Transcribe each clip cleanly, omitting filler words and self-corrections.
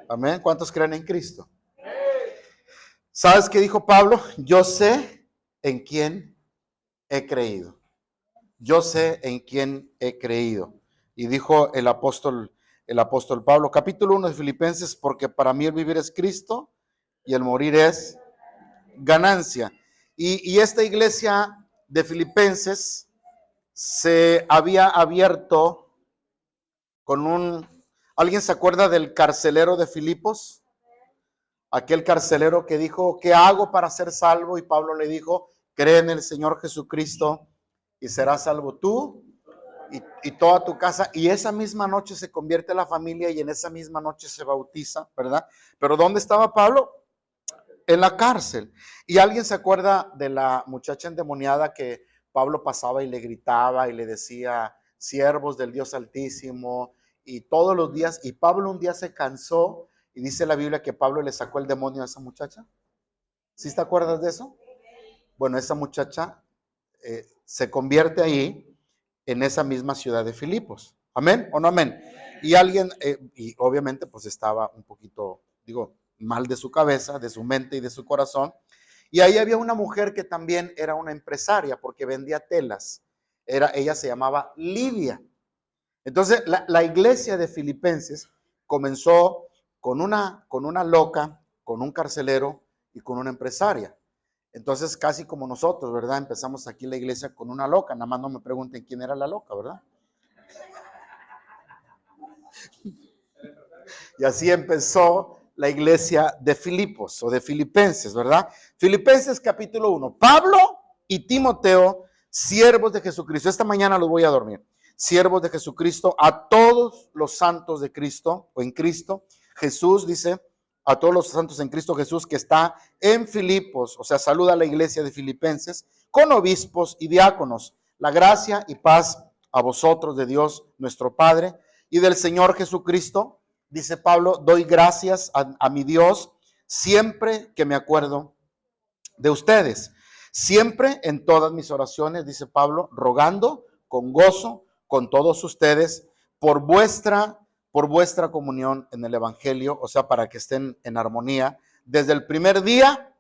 Amén. ¿Cuántos creen en Cristo? ¿Sabes qué dijo Pablo? Yo sé en quién he creído. Yo sé en quién he creído. Y dijo el apóstol Pablo, capítulo 1 de Filipenses, porque para mí el vivir es Cristo y el morir es ganancia. Y esta iglesia de Filipenses se había abierto con ¿alguien se acuerda del carcelero de Filipos? Aquel carcelero que dijo, ¿qué hago para ser salvo? Y Pablo le dijo, cree en el Señor Jesucristo y serás salvo tú y toda tu casa. Y esa misma noche se convierte la familia y en esa misma noche se bautiza, ¿verdad? Pero ¿dónde estaba Pablo? En la cárcel. ¿Y alguien se acuerda de la muchacha endemoniada que Pablo pasaba y le gritaba y le decía, siervos del Dios Altísimo, y todos los días, y Pablo un día se cansó y dice la Biblia que Pablo le sacó el demonio a esa muchacha? ¿Sí te acuerdas de eso? Bueno, esa muchacha se convierte ahí en esa misma ciudad de Filipos. ¿Amén o no amén? Y alguien, y obviamente pues estaba un poquito, digo, mal de su cabeza, de su mente y de su corazón. Y ahí había una mujer que también era una empresaria porque vendía telas. Ella se llamaba Lidia. Entonces la iglesia de Filipenses comenzó con una loca, con un carcelero y con una empresaria. Entonces, casi como nosotros, ¿verdad? Empezamos aquí la iglesia con una loca. Nada más no me pregunten quién era la loca, ¿verdad? Y así empezó la iglesia de Filipos o de Filipenses, ¿verdad? Filipenses capítulo 1. Pablo y Timoteo, siervos de Jesucristo. Esta mañana los voy a dormir. Siervos de Jesucristo, a todos los santos de Cristo o en Cristo. Jesús dice, a todos los santos en Cristo Jesús que está en Filipos, o sea, saluda a la iglesia de Filipenses, con obispos y diáconos. La gracia y paz a vosotros de Dios nuestro Padre y del Señor Jesucristo. Dice Pablo, doy gracias a mi Dios siempre que me acuerdo de ustedes. Siempre en todas mis oraciones, dice Pablo, rogando con gozo con todos ustedes por vuestra comunión en el Evangelio, o sea, para que estén en armonía desde el primer día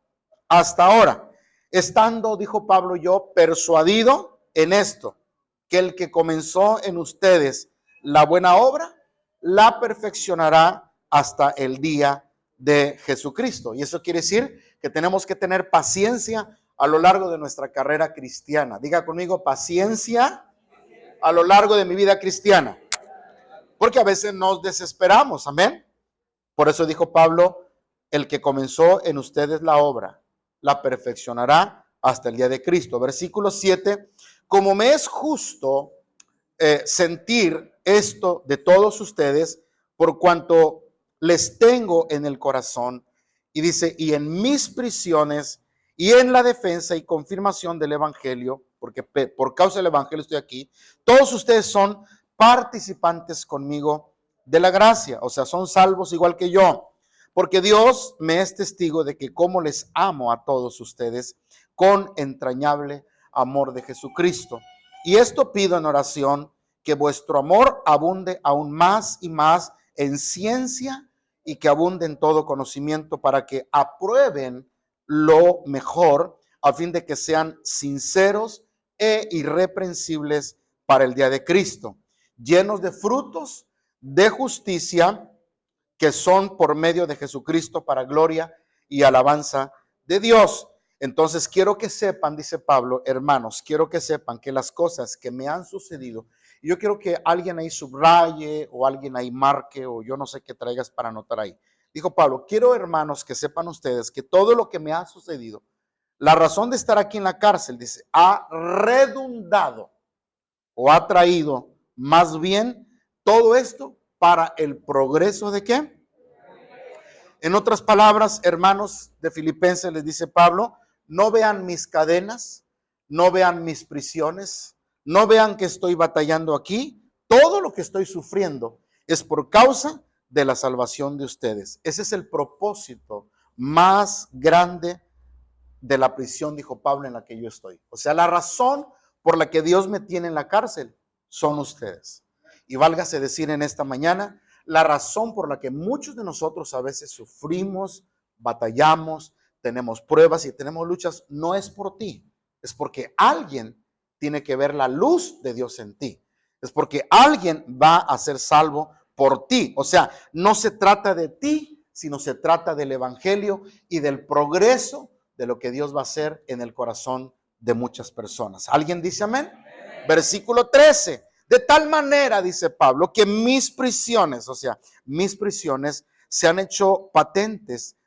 hasta ahora. Estando, dijo Pablo, yo persuadido en esto, que el que comenzó en ustedes la buena obra, la perfeccionará hasta el día de Jesucristo. Y eso quiere decir que tenemos que tener paciencia a lo largo de nuestra carrera cristiana. Diga conmigo, paciencia a lo largo de mi vida cristiana. Porque a veces nos desesperamos, amén. Por eso dijo Pablo, el que comenzó en ustedes la obra, la perfeccionará hasta el día de Cristo. Versículo 7, como me es justo sentir esto de todos ustedes, por cuanto les tengo en el corazón. Y dice, y en mis prisiones y en la defensa y confirmación del Evangelio, porque por causa del Evangelio estoy aquí, todos ustedes son participantes conmigo de la gracia, o sea, son salvos igual que yo, porque Dios me es testigo de que como les amo a todos ustedes con entrañable amor de Jesucristo. Y esto pido en oración, que vuestro amor abunde aún más y más en ciencia y que abunde en todo conocimiento, para que aprueben lo mejor, a fin de que sean sinceros e irreprensibles para el día de Cristo, llenos de frutos de justicia que son por medio de Jesucristo para gloria y alabanza de Dios. Entonces quiero que sepan, dice Pablo, hermanos, quiero que sepan que las cosas que me han sucedido, y yo quiero que alguien ahí subraye o alguien ahí marque o yo no sé qué traigas para anotar ahí. Dijo Pablo, quiero hermanos que sepan ustedes que todo lo que me ha sucedido, la razón de estar aquí en la cárcel, dice, ha redundado o ha traído más bien todo esto para el progreso de ¿qué? En otras palabras, hermanos de Filipenses, les dice Pablo, no vean mis cadenas, no vean mis prisiones, no vean que estoy batallando aquí. Todo lo que estoy sufriendo es por causa de la salvación de ustedes. Ese es el propósito más grande de la prisión, dijo Pablo, en la que yo estoy. O sea, la razón por la que Dios me tiene en la cárcel son ustedes. Y válgase decir en esta mañana, la razón por la que muchos de nosotros a veces sufrimos, batallamos, tenemos pruebas y tenemos luchas, no es por ti, es porque alguien tiene que ver la luz de Dios en ti. Es porque alguien va a ser salvo por ti. O sea, no se trata de ti, sino se trata del evangelio y del progreso de lo que Dios va a hacer en el corazón de muchas personas. ¿Alguien dice amén? Versículo 13. De tal manera, dice Pablo, que mis prisiones, o sea, mis prisiones se han hecho patentes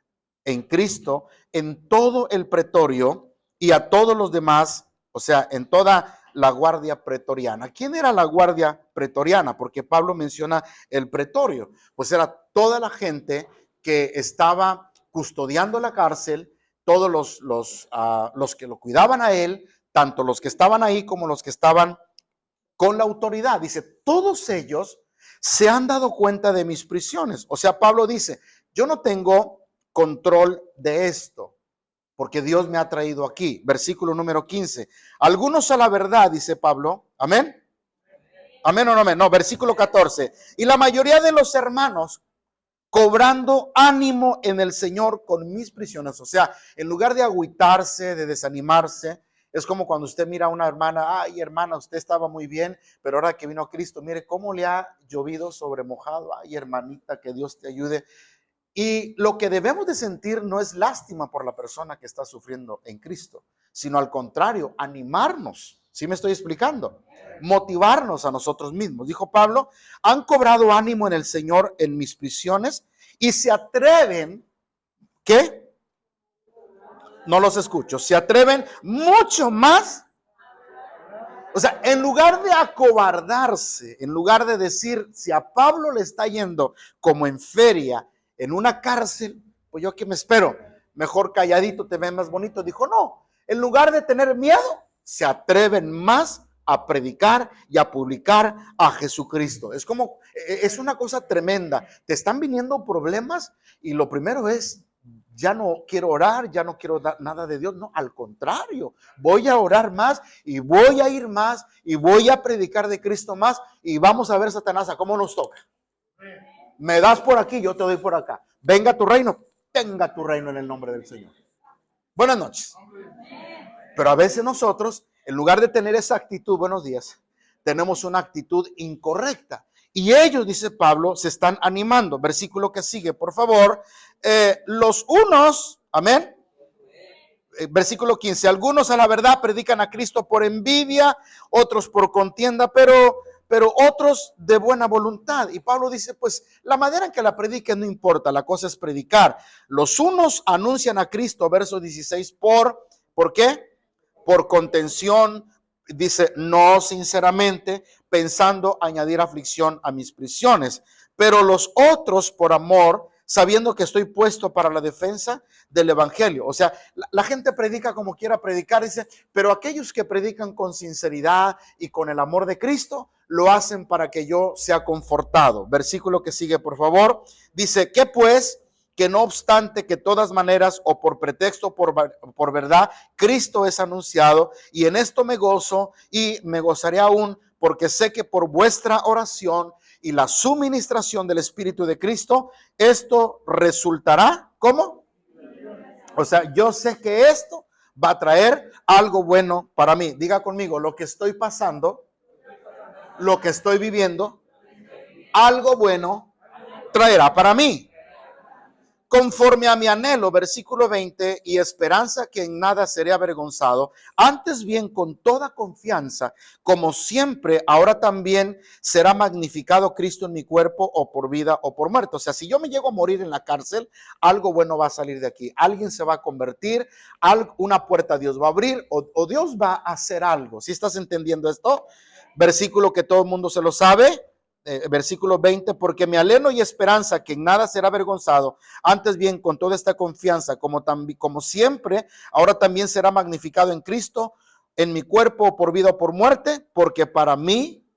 en Cristo, en todo el pretorio y a todos los demás, o sea, en toda la guardia pretoriana. ¿Quién era la guardia pretoriana? Porque Pablo menciona el pretorio, pues era toda la gente que estaba custodiando la cárcel, todos los que lo cuidaban a él, tanto los que estaban ahí como los que estaban con la autoridad. Dice, todos ellos se han dado cuenta de mis prisiones. O sea, Pablo dice, yo no tengo control de esto, porque Dios me ha traído aquí. Versículo número 15. Algunos a la verdad, dice Pablo. Amén. Amén o no amén. No, versículo 14. Y la mayoría de los hermanos cobrando ánimo en el Señor con mis prisiones. O sea, en lugar de agüitarse, de desanimarse, es como cuando usted mira a una hermana, ay hermana, usted estaba muy bien, pero ahora que vino a Cristo, mire cómo le ha llovido sobre mojado. Ay hermanita, que Dios te ayude. Y lo que debemos de sentir no es lástima por la persona que está sufriendo en Cristo, sino al contrario, animarnos. ¿Sí me estoy explicando? Motivarnos a nosotros mismos. Dijo Pablo, han cobrado ánimo en el Señor en mis prisiones y se atreven, ¿qué? No los escucho. Se atreven mucho más. O sea, en lugar de acobardarse, en lugar de decir, si a Pablo le está yendo como en feria, en una cárcel, pues yo aquí me espero, mejor calladito te ves más bonito. Dijo, no, en lugar de tener miedo, se atreven más a predicar y a publicar a Jesucristo. Es como, es una cosa tremenda. Te están viniendo problemas y lo primero es, ya no quiero orar, ya no quiero nada de Dios. No, al contrario, voy a orar más y voy a ir más y voy a predicar de Cristo más y vamos a ver, Satanás, a cómo nos toca. Me das por aquí, yo te doy por acá. Venga tu reino, tenga tu reino en el nombre del Señor. Buenas noches. Pero a veces nosotros, en lugar de tener esa actitud, buenos días, tenemos una actitud incorrecta. Y ellos, dice Pablo, se están animando. Versículo que sigue, por favor. Los unos, amén. Versículo 15, algunos a la verdad predican a Cristo por envidia, otros por contienda, pero otros de buena voluntad. Y Pablo dice, pues la manera en que la prediquen no importa, la cosa es predicar. Los unos anuncian a Cristo, verso 16, ¿por qué? Por contención, dice, no sinceramente, pensando añadir aflicción a mis prisiones. Pero los otros por amor, sabiendo que estoy puesto para la defensa del evangelio. O sea, la gente predica como quiera predicar, dice, pero aquellos que predican con sinceridad y con el amor de Cristo, lo hacen para que yo sea confortado. Versículo que sigue, por favor. Dice, ¿qué pues? Que no obstante que todas maneras o por pretexto por verdad, Cristo es anunciado y en esto me gozo y me gozaré aún porque sé que por vuestra oración y la suministración del Espíritu de Cristo, esto resultará, ¿cómo? O sea, yo sé que esto va a traer algo bueno para mí. Diga conmigo, lo que estoy pasando, lo que estoy viviendo, algo bueno traerá para mí. Conforme a mi anhelo, versículo 20, y esperanza que en nada seré avergonzado, antes bien con toda confianza, como siempre, ahora también será magnificado Cristo en mi cuerpo, o por vida o por muerte. O sea, si yo me llego a morir en la cárcel, algo bueno va a salir de aquí. Alguien se va a convertir, una puerta Dios va a abrir, o Dios va a hacer algo. ¿Sí estás entendiendo esto? Versículo que todo el mundo se lo sabe. Versículo 20, porque me aleno y esperanza que en nada será avergonzado, antes bien con toda esta confianza, como siempre, ahora también será magnificado en Cristo, en mi cuerpo por vida o por muerte, porque para mí,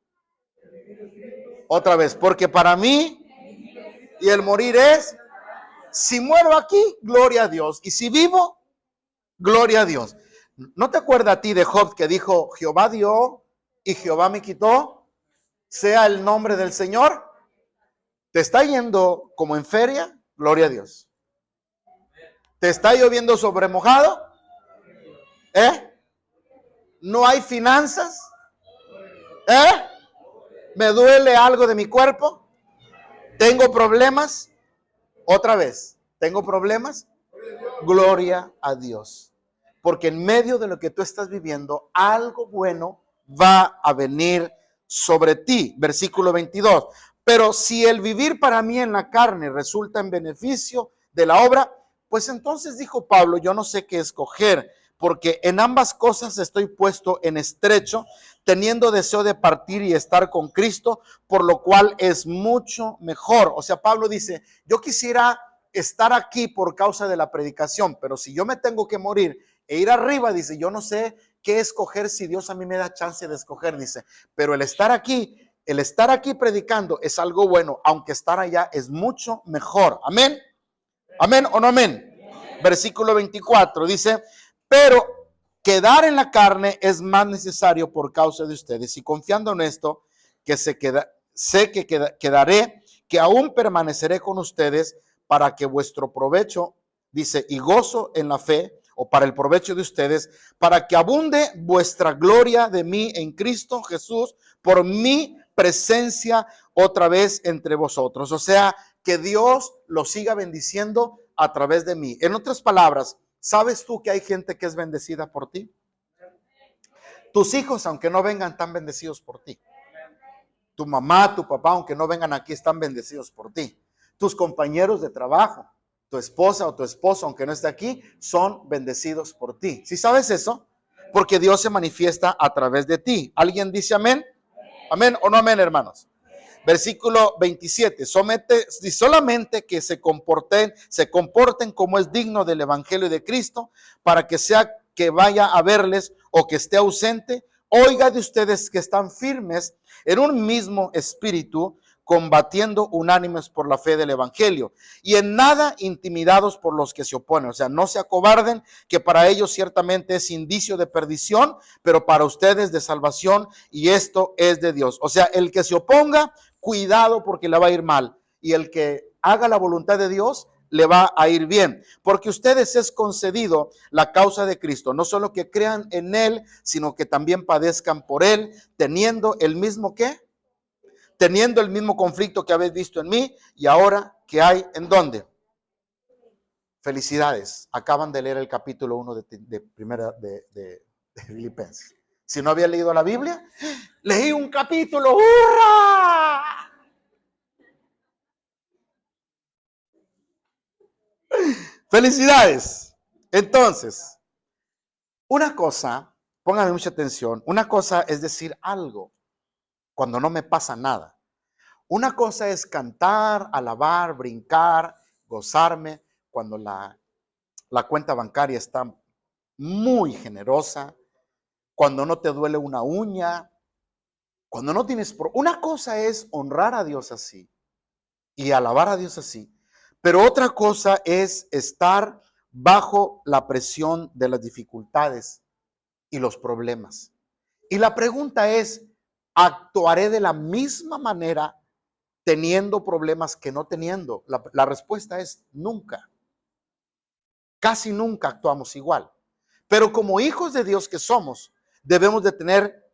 otra vez, porque para mí y el morir es, si muero aquí, gloria a Dios, y si vivo, gloria a Dios. ¿No te acuerdas a ti de Job que dijo, Jehová dio y Jehová me quitó? Sea el nombre del Señor ¿Te está yendo como en feria? Gloria a Dios. ¿Te está lloviendo sobre mojado? ¿No hay finanzas? ¿Me duele algo de mi cuerpo? ¿Tengo problemas? Otra vez, ¿tengo problemas? Gloria a Dios. Porque en medio de lo que tú estás viviendo, algo bueno va a venir sobre ti. Versículo 22. Pero si el vivir para mí en la carne resulta en beneficio de la obra, pues entonces dijo Pablo, yo no sé qué escoger, porque en ambas cosas estoy puesto en estrecho, teniendo deseo de partir y estar con Cristo, por lo cual es mucho mejor. O sea, Pablo dice, yo quisiera estar aquí por causa de la predicación, pero si yo me tengo que morir e ir arriba, dice, yo no sé qué escoger si Dios a mí me da chance de escoger, dice, pero el estar aquí predicando es algo bueno, aunque estar allá es mucho mejor. Amén. Amén o no amén. Versículo 24 dice, pero quedar en la carne es más necesario por causa de ustedes, y confiando en esto, que sé que quedaré, que aún permaneceré con ustedes para que vuestro provecho, dice, y gozo en la fe, o para el provecho de ustedes, para que abunde vuestra gloria de mí en Cristo Jesús, por mi presencia otra vez entre vosotros. O sea, que Dios lo siga bendiciendo a través de mí. En otras palabras, ¿sabes tú que hay gente que es bendecida por ti? Tus hijos, aunque no vengan, están bendecidos por ti. Tu mamá, tu papá, aunque no vengan aquí, están bendecidos por ti. Tus compañeros de trabajo, tu esposa o tu esposo, aunque no esté aquí, son bendecidos por ti. ¿Sí sabes eso? Porque Dios se manifiesta a través de ti. ¿Alguien dice amén? ¿Amén o no amén, hermanos? Versículo 27, solamente que se comporten como es digno del evangelio de Cristo, para que sea que vaya a verles o que esté ausente, oiga de ustedes que están firmes en un mismo espíritu, combatiendo unánimes por la fe del evangelio, y en nada intimidados por los que se oponen. O sea, no se acobarden, que para ellos ciertamente es indicio de perdición, pero para ustedes de salvación, y esto es de Dios. O sea, el que se oponga, cuidado, porque le va a ir mal, y el que haga la voluntad de Dios le va a ir bien, porque ustedes es concedido la causa de Cristo, no solo que crean en Él, sino que también padezcan por Él, teniendo el mismo conflicto que habéis visto en mí, y ahora que hay en dónde. Felicidades, acaban de leer el capítulo 1 de Filipenses. Si no había leído la Biblia, leí un capítulo. ¡Hurra! Felicidades. Entonces, una cosa, pónganme mucha atención, una cosa es decir algo cuando no me pasa nada. Una cosa es cantar, alabar, brincar, gozarme cuando la cuenta bancaria está muy generosa, cuando no te duele una uña, cuando no tienes... Una cosa es honrar a Dios así y alabar a Dios así, pero otra cosa es estar bajo la presión de las dificultades y los problemas. Y la pregunta es, ¿actuaré de la misma manera teniendo problemas que no teniendo? La respuesta es nunca. Casi nunca actuamos igual. Pero como hijos de Dios que somos, debemos de tener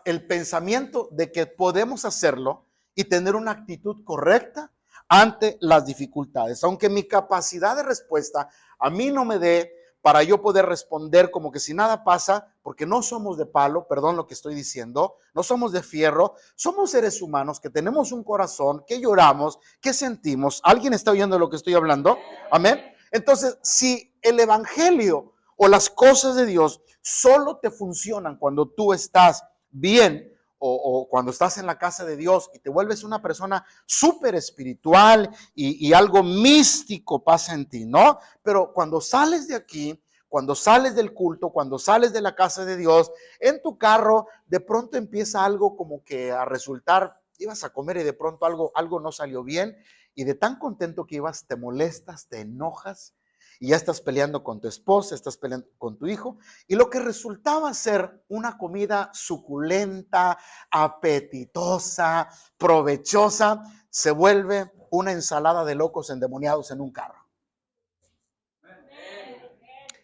el pensamiento de que podemos hacerlo y tener una actitud correcta ante las dificultades. Aunque mi capacidad de respuesta a mí no me dé para yo poder responder como que si nada pasa, porque no somos de palo, perdón lo que estoy diciendo, no somos de fierro, somos seres humanos que tenemos un corazón, que lloramos, que sentimos. ¿Alguien está oyendo lo que estoy hablando? Amén. Entonces, si el evangelio o las cosas de Dios solo te funcionan cuando tú estás bien o cuando estás en la casa de Dios y te vuelves una persona súper espiritual y algo místico pasa en ti, ¿no? Pero cuando sales de aquí, cuando sales del culto, cuando sales de la casa de Dios, en tu carro, de pronto empieza algo como que a resultar, ibas a comer y de pronto algo no salió bien, y de tan contento que ibas, te molestas, te enojas, y ya estás peleando con tu esposa, estás peleando con tu hijo, y lo que resultaba ser una comida suculenta, apetitosa, provechosa, se vuelve una ensalada de locos endemoniados en un carro.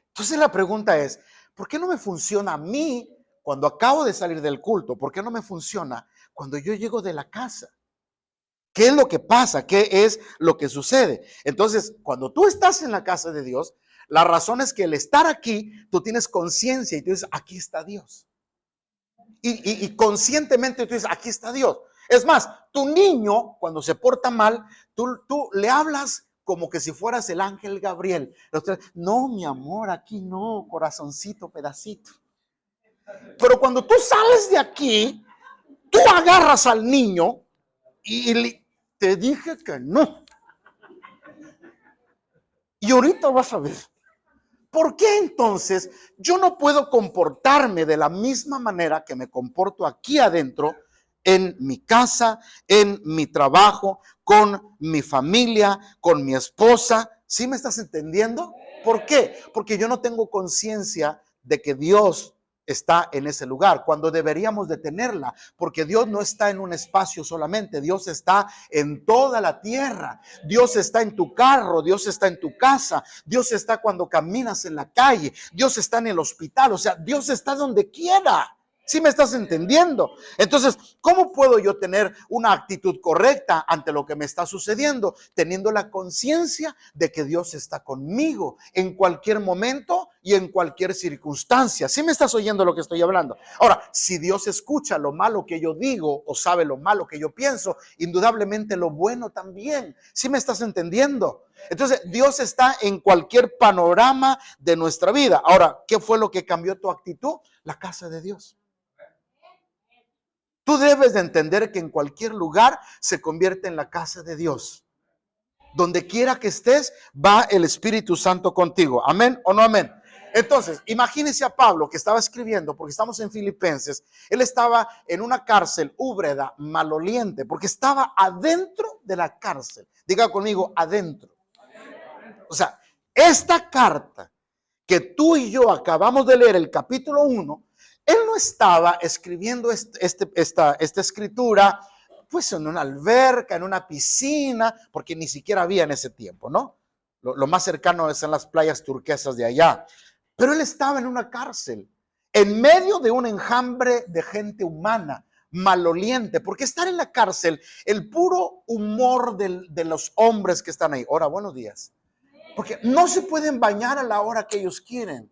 Entonces la pregunta es, ¿por qué no me funciona a mí cuando acabo de salir del culto? ¿Por qué no me funciona cuando yo llego de la casa? ¿Qué es lo que pasa? ¿Qué es lo que sucede? Entonces, cuando tú estás en la casa de Dios, la razón es que el estar aquí, tú tienes conciencia y tú dices, aquí está Dios. Y conscientemente tú dices, aquí está Dios. Es más, tu niño, cuando se porta mal, tú le hablas como que si fueras el ángel Gabriel. No, mi amor, aquí no, corazoncito, pedacito. Pero cuando tú sales de aquí, tú agarras al niño y te dije que no. Y ahorita vas a ver. ¿Por qué entonces yo no puedo comportarme de la misma manera que me comporto aquí adentro, en mi casa, en mi trabajo, con mi familia, con mi esposa? ¿Sí me estás entendiendo? ¿Por qué? Porque yo no tengo conciencia de que Dios está en ese lugar, cuando deberíamos de tenerla, porque Dios no está en un espacio solamente, Dios está en toda la tierra. Dios está en tu carro, Dios está en tu casa, Dios está cuando caminas en la calle, Dios está en el hospital, o sea, Dios está donde quiera. ¿Sí me estás entendiendo? Entonces, ¿cómo puedo yo tener una actitud correcta ante lo que me está sucediendo? Teniendo la conciencia de que Dios está conmigo en cualquier momento y en cualquier circunstancia. ¿Sí me estás oyendo lo que estoy hablando? Ahora, si Dios escucha lo malo que yo digo o sabe lo malo que yo pienso, indudablemente lo bueno también. ¿Sí me estás entendiendo? Entonces, Dios está en cualquier panorama de nuestra vida. Ahora, ¿qué fue lo que cambió tu actitud? La casa de Dios. Tú debes de entender que en cualquier lugar se convierte en la casa de Dios. Donde quiera que estés, va el Espíritu Santo contigo. ¿Amén o no amén? Entonces, imagínense a Pablo que estaba escribiendo, porque estamos en Filipenses. Él estaba en una cárcel úbreda, maloliente, porque estaba adentro de la cárcel. Diga conmigo, adentro. O sea, esta carta que tú y yo acabamos de leer, el capítulo 1, él no estaba escribiendo esta escritura pues en una alberca, en una piscina, porque ni siquiera había en ese tiempo, ¿no? Lo más cercano es en las playas turquesas de allá. Pero él estaba en una cárcel, en medio de un enjambre de gente humana, maloliente, porque estar en la cárcel, el puro humor de los hombres que están ahí. Ahora, buenos días. Porque no se pueden bañar a la hora que ellos quieren.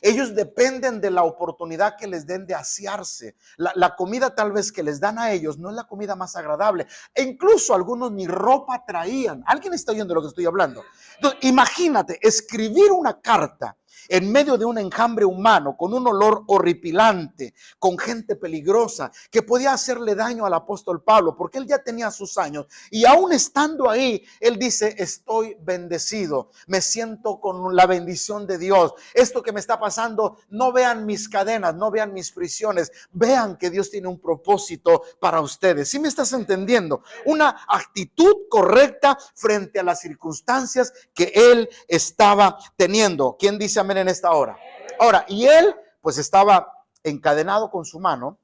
Ellos dependen de la oportunidad que les den de asearse. La comida tal vez que les dan a ellos no es la comida más agradable. E incluso algunos ni ropa traían. ¿Alguien está oyendo lo que estoy hablando? Entonces, imagínate escribir una carta en medio de un enjambre humano, con un olor horripilante, con gente peligrosa, que podía hacerle daño al apóstol Pablo, porque él ya tenía sus años, y aún estando ahí, él dice, estoy bendecido, me siento con la bendición de Dios. Esto que me está pasando, no vean mis cadenas, no vean mis prisiones, vean que Dios tiene un propósito para ustedes. ¿Sí me estás entendiendo? Una actitud correcta frente a las circunstancias que él estaba teniendo. ¿Quién dice amén en esta hora? Ahora, y él pues estaba encadenado con su mano,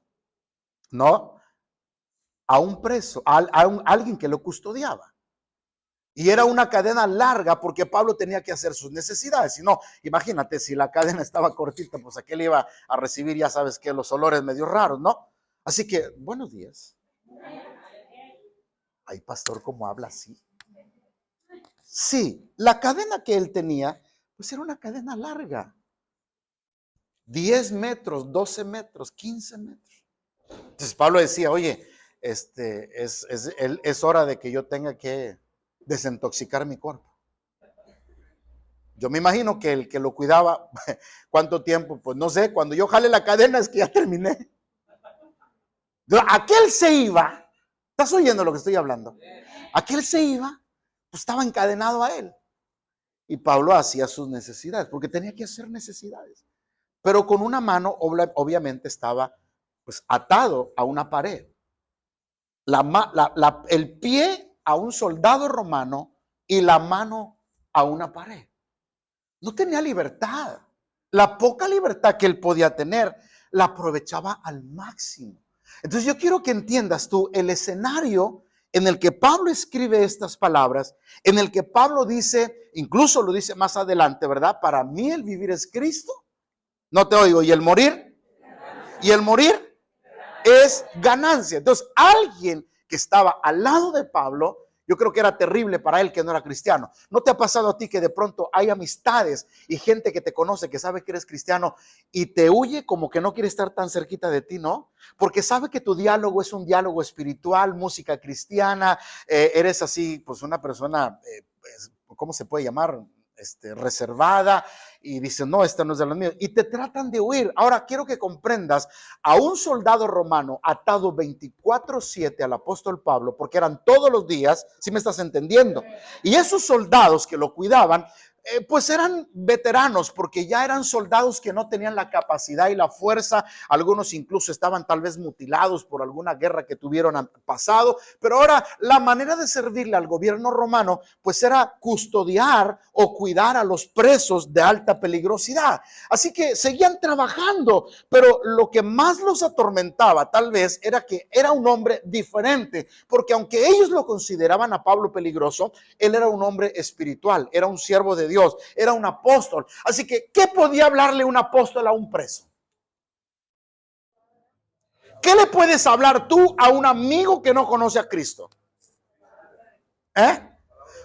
¿no? A un preso, a alguien que lo custodiaba. Y era una cadena larga porque Pablo tenía que hacer sus necesidades. Si no, imagínate, si la cadena estaba cortita, pues aquel iba a recibir, ya sabes que los olores medio raros, ¿no? Así que, buenos días. Ay, pastor, ¿cómo habla así? Sí, la cadena que él tenía, pues era una cadena larga. 10 metros, 12 metros, 15 metros. Entonces Pablo decía, oye, es hora de que yo tenga que desintoxicar mi cuerpo. Yo me imagino que el que lo cuidaba, ¿cuánto tiempo? Pues no sé, cuando yo jale la cadena es que ya terminé. Aquel se iba, ¿estás oyendo lo que estoy hablando? Aquel se iba, pues estaba encadenado a él. Y Pablo hacía sus necesidades, porque tenía que hacer necesidades. Pero con una mano, obviamente, estaba pues atado a una pared. El pie a un soldado romano y la mano a una pared. No tenía libertad. La poca libertad que él podía tener, la aprovechaba al máximo. Entonces yo quiero que entiendas tú el escenario en el que Pablo escribe estas palabras, en el que Pablo dice, incluso lo dice más adelante, ¿verdad? Para mí el vivir es Cristo. No te oigo. ¿Y el morir? ¿Y el morir? Es ganancia. Entonces, alguien que estaba al lado de Pablo, yo creo que era terrible para él que no era cristiano. ¿No te ha pasado a ti que de pronto hay amistades y gente que te conoce, que sabe que eres cristiano y te huye como que no quiere estar tan cerquita de ti, ¿no? Porque sabe que tu diálogo es un diálogo espiritual, música cristiana, eres así, pues una persona, pues, ¿cómo se puede llamar? Reservada, y dicen, no, esta no es de los míos, y te tratan de huir. Ahora quiero que comprendas a un soldado romano atado 24/7 al apóstol Pablo, porque eran todos los días, si me estás entendiendo, y esos soldados que lo cuidaban, pues eran veteranos, porque ya eran soldados que no tenían la capacidad y la fuerza. Algunos incluso estaban tal vez mutilados por alguna guerra que tuvieron pasado, pero ahora la manera de servirle al gobierno romano pues era custodiar o cuidar a los presos de alta peligrosidad. Así que seguían trabajando, pero lo que más los atormentaba tal vez era que era un hombre diferente, porque aunque ellos lo consideraban a Pablo peligroso, él era un hombre espiritual, era un siervo de Dios, era un apóstol. Así que, ¿qué podía hablarle un apóstol a un preso? ¿Qué le puedes hablar tú a un amigo que no conoce a Cristo?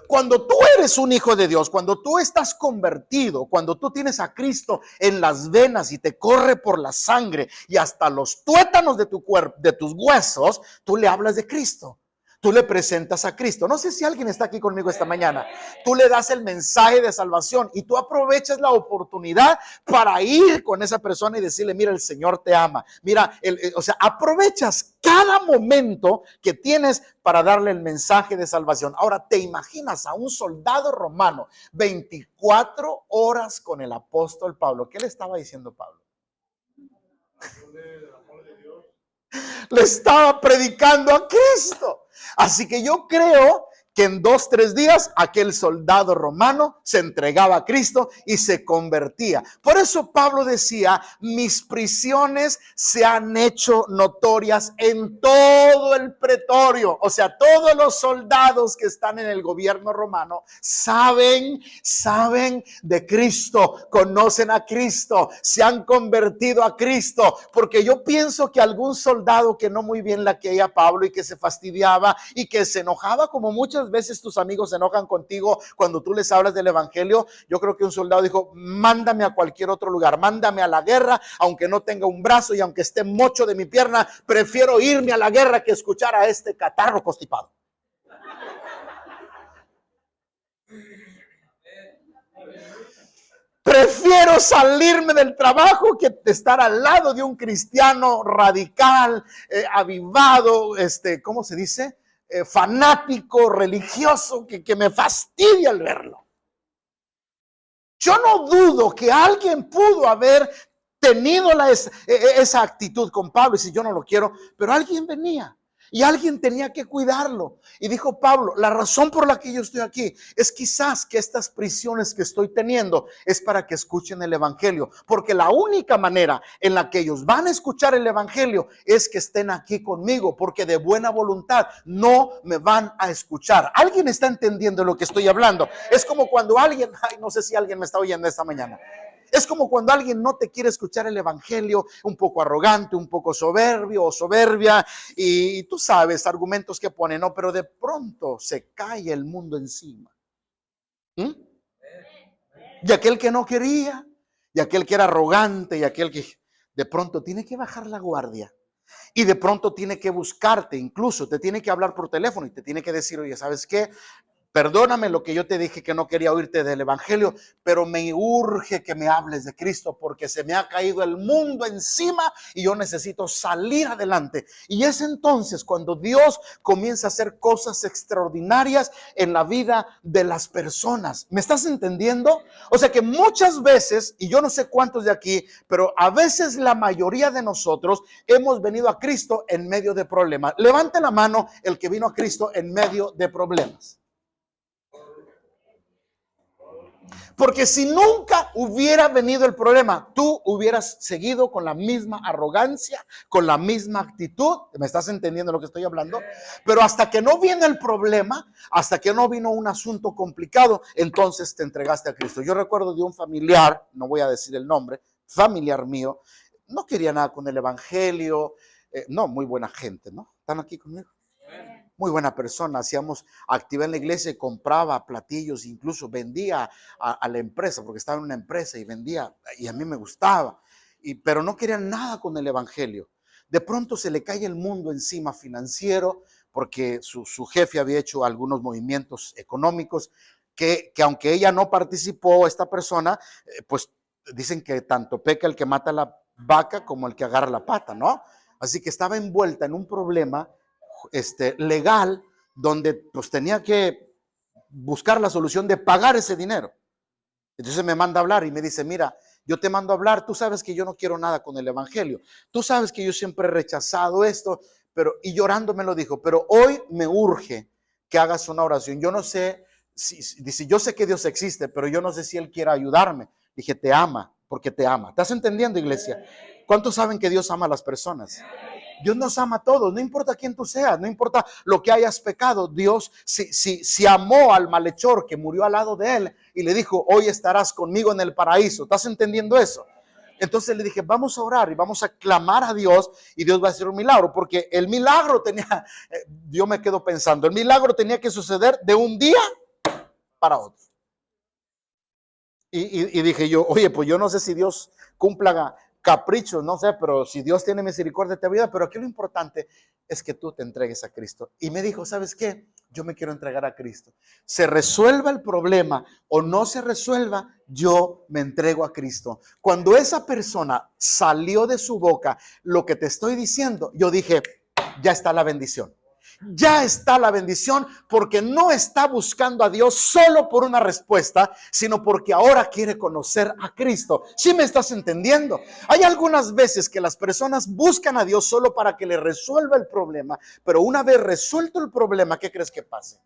Cuando tú eres un hijo de Dios, cuando tú estás convertido, cuando tú tienes a Cristo en las venas y te corre por la sangre y hasta los tuétanos de tu cuerpo, de tus huesos, tú le hablas de Cristo. Tú le presentas a Cristo. No sé si alguien está aquí conmigo esta mañana. Tú le das el mensaje de salvación y tú aprovechas la oportunidad para ir con esa persona y decirle, mira, el Señor te ama. Mira, o sea, aprovechas cada momento que tienes para darle el mensaje de salvación. Ahora, ¿te imaginas a un soldado romano 24 horas con el apóstol Pablo? ¿Qué le estaba diciendo Pablo? Le estaba predicando a Cristo. Así que yo creo que en 2-3 días aquel soldado romano se entregaba a Cristo y se convertía. Por eso Pablo decía, mis prisiones se han hecho notorias en todo el pretorio. O sea, todos los soldados que están en el gobierno romano saben de Cristo, conocen a Cristo, se han convertido a Cristo. Porque yo pienso que algún soldado que no muy bien la quería a Pablo y que se fastidiaba y que se enojaba, como muchas veces tus amigos se enojan contigo cuando tú les hablas del evangelio. Yo creo que un soldado dijo, mándame a cualquier otro lugar, mándame a la guerra, aunque no tenga un brazo y aunque esté mocho de mi pierna, prefiero irme a la guerra que escuchar a este catarro constipado. Prefiero salirme del trabajo que estar al lado de un cristiano radical, avivado, ¿cómo se dice? Fanático, religioso, que me fastidia al verlo. Yo no dudo que alguien pudo haber tenido esa actitud con Pablo y si yo no lo quiero, pero alguien venía. Y alguien tenía que cuidarlo. Y dijo Pablo, la razón por la que yo estoy aquí es quizás que estas prisiones que estoy teniendo es para que escuchen el evangelio. Porque la única manera en la que ellos van a escuchar el evangelio es que estén aquí conmigo. Porque de buena voluntad no me van a escuchar. ¿Alguien está entendiendo lo que estoy hablando? Es como cuando alguien, no sé si alguien me está oyendo esta mañana. Es como cuando alguien no te quiere escuchar el evangelio, un poco arrogante, un poco soberbio o soberbia, y tú sabes, argumentos que pone, no, pero de pronto se cae el mundo encima. Y aquel que no quería, y aquel que era arrogante, y aquel que de pronto tiene que bajar la guardia. Y de pronto tiene que buscarte, incluso te tiene que hablar por teléfono y te tiene que decir, oye, ¿sabes qué? Perdóname lo que yo te dije que no quería oírte del evangelio, pero me urge que me hables de Cristo porque se me ha caído el mundo encima y yo necesito salir adelante. Y es entonces cuando Dios comienza a hacer cosas extraordinarias en la vida de las personas. ¿Me estás entendiendo? O sea que muchas veces, y yo no sé cuántos de aquí, pero a veces la mayoría de nosotros hemos venido a Cristo en medio de problemas. Levante la mano el que vino a Cristo en medio de problemas. Porque si nunca hubiera venido el problema, tú hubieras seguido con la misma arrogancia, con la misma actitud. ¿Me estás entendiendo lo que estoy hablando? Pero hasta que no viene el problema, hasta que no vino un asunto complicado, entonces te entregaste a Cristo. Yo recuerdo de un familiar, no voy a decir el nombre, familiar mío, no quería nada con el evangelio, no, muy buena gente, ¿no? ¿Están aquí conmigo? Muy buena persona, hacíamos actividad en la iglesia y compraba platillos, incluso vendía a la empresa, porque estaba en una empresa y vendía, y a mí me gustaba, pero no quería nada con el evangelio. De pronto se le cae el mundo encima financiero, porque su jefe había hecho algunos movimientos económicos, que aunque ella no participó, esta persona, pues dicen que tanto peca el que mata la vaca como el que agarra la pata, ¿no? Así que estaba envuelta en un problema legal, donde pues tenía que buscar la solución de pagar ese dinero. Entonces me manda a hablar y me dice, mira, yo te mando a hablar, tú sabes que yo no quiero nada con el evangelio, tú sabes que yo siempre he rechazado esto, y llorando me lo dijo, pero hoy me urge que hagas una oración. Yo no sé, dice, yo sé que Dios existe, pero yo no sé si Él quiere ayudarme. Dije, te ama, porque te ama. ¿Estás entendiendo, iglesia? ¿Cuántos saben que Dios ama a las personas? Dios nos ama a todos, no importa quién tú seas, no importa lo que hayas pecado. Dios si amó al malhechor que murió al lado de él y le dijo, hoy estarás conmigo en el paraíso. ¿Estás entendiendo eso? Entonces le dije, vamos a orar y vamos a clamar a Dios y Dios va a hacer un milagro, porque el milagro tenía, yo me quedo pensando, el milagro tenía que suceder de un día para otro. Y dije yo, oye, pues yo no sé si Dios cumpla caprichos, no sé, pero si Dios tiene misericordia de tu vida, pero aquí lo importante es que tú te entregues a Cristo. Y me dijo, ¿sabes qué? Yo me quiero entregar a Cristo. Se resuelva el problema o no se resuelva, yo me entrego a Cristo. Cuando esa persona salió de su boca lo que te estoy diciendo, yo dije, ya está la bendición. Ya está la bendición, porque no está buscando a Dios solo por una respuesta, sino porque ahora quiere conocer a Cristo. ¿Sí me estás entendiendo? Hay algunas veces que las personas buscan a Dios solo para que le resuelva el problema, pero una vez resuelto el problema, ¿qué crees que pase?